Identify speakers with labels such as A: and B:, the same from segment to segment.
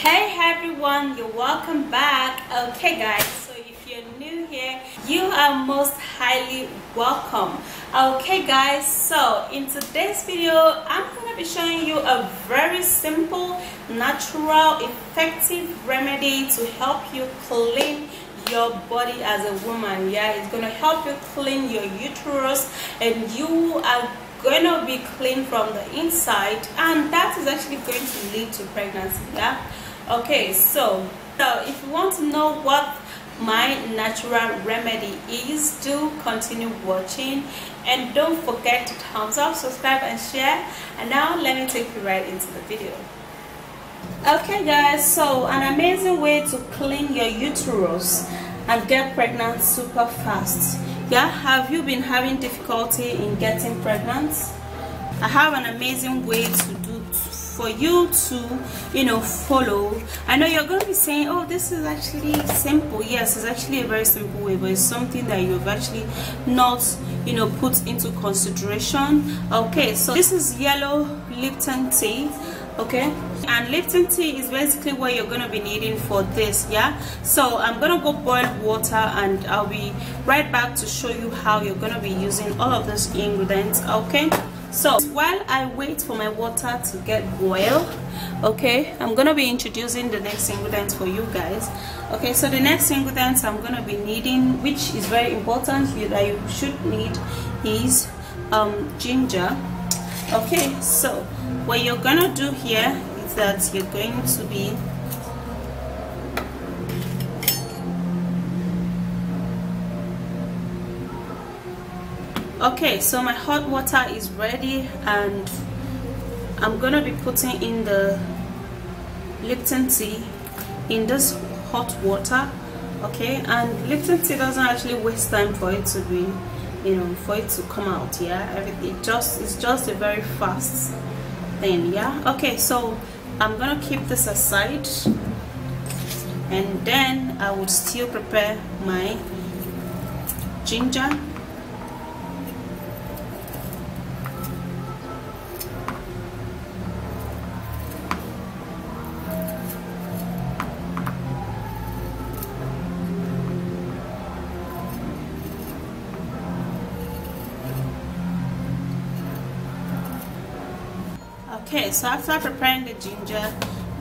A: Hey everyone, you're welcome back. Okay guys, so if you're new here, you are most highly welcome. Okay guys, so in today's video I'm gonna be showing you a very simple, natural, effective remedy to help you clean your body as a woman. Yeah, it's gonna help you clean your uterus, and you are gonna be clean from the inside, and that is actually going to lead to pregnancy. Yeah, okay, so if you want to know what my natural remedy is, do continue watching, and don't forget to thumbs up, subscribe and share. And now let me take you right into the video. Okay guys, so an amazing way to clean your uterus and get pregnant super fast. Yeah, have you been having difficulty in getting pregnant? I have an amazing way to do for you to follow. I know you're going to be saying, oh, this is actually simple. Yes, it's actually a very simple way, but it's something that you've actually not put into consideration. Okay, so this is yellow Lipton tea. Okay, and Lipton tea is basically what you're going to be needing for this. Yeah, so I'm going to go boil water, and I'll be right back to show you how you're going to be using all of those ingredients. Okay, so while I wait for my water to get boiled, okay, I'm going to be introducing the next ingredients for you guys. Okay, so the next ingredients I'm going to be needing, which is very important that you should need, is ginger. Okay, so what you're gonna do here is that you're going to be okay, so my hot water is ready, and I'm gonna be putting in the Lipton tea in this hot water. Okay, and Lipton tea doesn't actually waste time for it to be for it to come out. Yeah, it's just a very fast thing. Yeah, okay, so I'm gonna keep this aside, and then I would still prepare my ginger. Okay, so after preparing the ginger,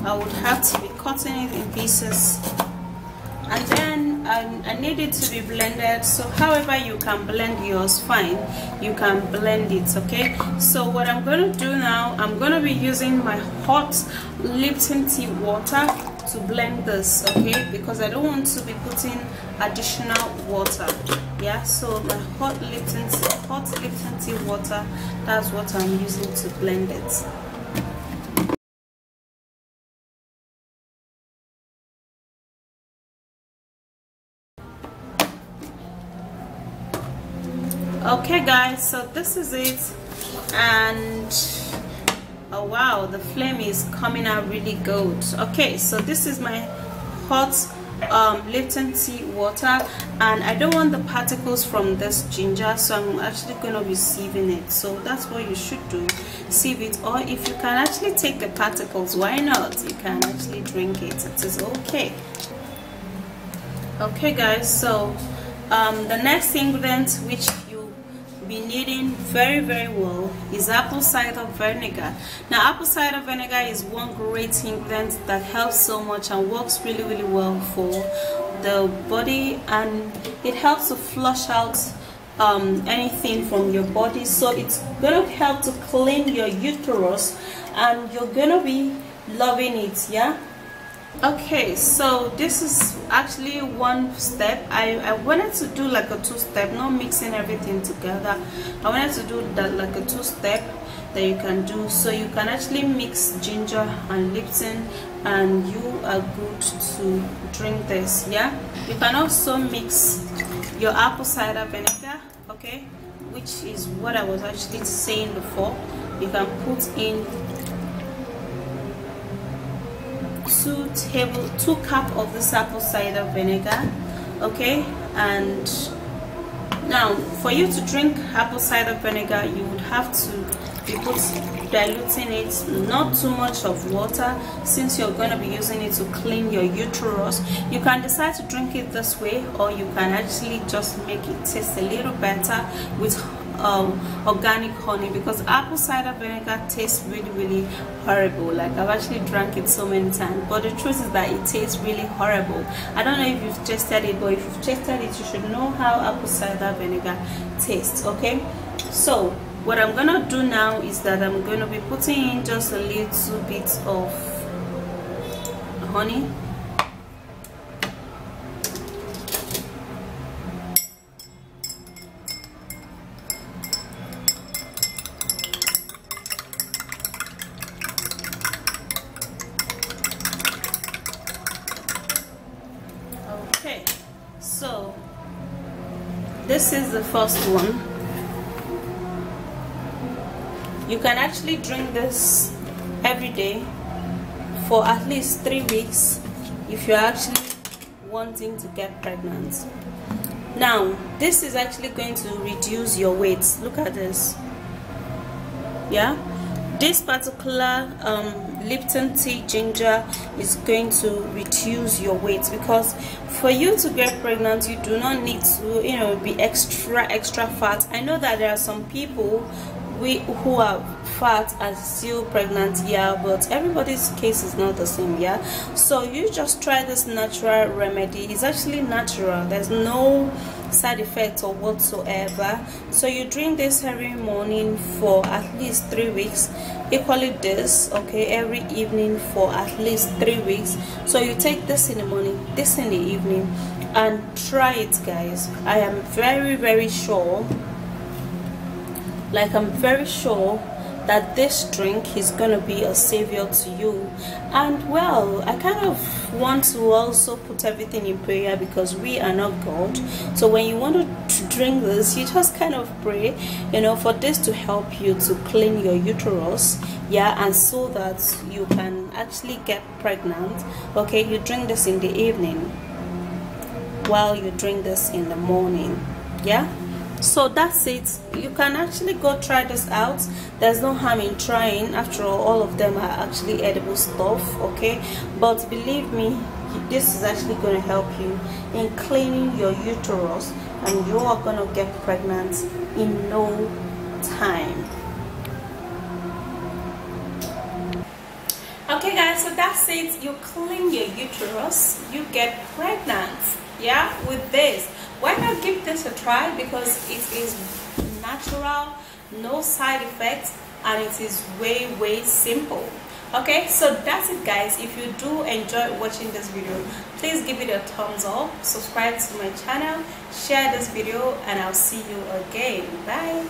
A: I would have to be cutting it in pieces, and then I need it to be blended. So however you can blend yours, fine, you can blend it. Okay, so what I'm going to do now, I'm going to be using my hot Lipton tea water to blend this. Okay, because I don't want to be putting additional water. Yeah, so my hot Lipton tea water, that's what I'm using to blend it. Okay guys, so this is it, and oh wow, the flame is coming out really good. Okay, so this is my hot Lipton tea water, and I don't want the particles from this ginger, so I'm actually going to be sieving it. So that's what you should do, sieve it, or if you can actually take the particles, why not? You can actually drink it, it is okay. Okay guys, so the next ingredient which be needing very well is apple cider vinegar. Now apple cider vinegar is one great ingredient that helps so much and works really well for the body, and it helps to flush out anything from your body. So it's gonna help to clean your uterus, and you're gonna be loving it. Yeah, okay, so this is actually one step. I wanted to do like a two-step, not mixing everything together. I wanted to do that like a two-step that you can do, so you can actually mix ginger and Lipton, and you are good to drink this. Yeah, you can also mix your apple cider vinegar, okay, which is what I was actually saying before. You can put in 2 cups of this apple cider vinegar. Okay, and now for you to drink apple cider vinegar, you would have to be put keep diluting it, not too much of water, since you're going to be using it to clean your uterus. You can decide to drink it this way, or you can actually just make it taste a little better with organic honey, because apple cider vinegar tastes really horrible. Like, I've actually drank it so many times, but the truth is that it tastes really horrible. I don't know if you've tasted it, but if you've tasted it, you should know how apple cider vinegar tastes. Okay, so what I'm gonna do now is that I'm gonna be putting in just a little bit of honey. Okay, so this is the first one. You can actually drink this every day for at least 3 weeks if you're actually wanting to get pregnant. Now, this is actually going to reduce your weight. Look at this. Yeah, this particular Lipton tea ginger is going to reduce your weight, because for you to get pregnant, you do not need to, you know, be extra fat. I know that there are some people who are fat and still pregnant, yeah, but everybody's case is not the same. Yeah, so you just try this natural remedy. It's actually natural, there's no side effects or whatsoever. So you drink this every morning for at least 3 weeks, equally this, okay, every evening for at least 3 weeks. So you take this in the morning, this in the evening, and try it, guys. I am very sure, like, I'm very sure that this drink is gonna be a savior to you. And well, I kind of want to also put everything in prayer, because we are not God. So when you want to drink this, you just kind of pray, you know, for this to help you to clean your uterus, yeah, and so that you can actually get pregnant. Okay, you drink this in the evening while you drink this in the morning. Yeah, so that's it. You can actually go try this out. There's no harm in trying. After all of them are actually edible stuff, okay? But believe me, this is actually going to help you in cleaning your uterus, and you are going to get pregnant in no time. Okay guys, so that's it. You clean your uterus, you get pregnant, yeah, with this. Why not give this a try? Because it is natural, no side effects, and it is way simple. Okay, so that's it, guys. If you do enjoy watching this video, please give it a thumbs up, subscribe to my channel, share this video, and I'll see you again. Bye.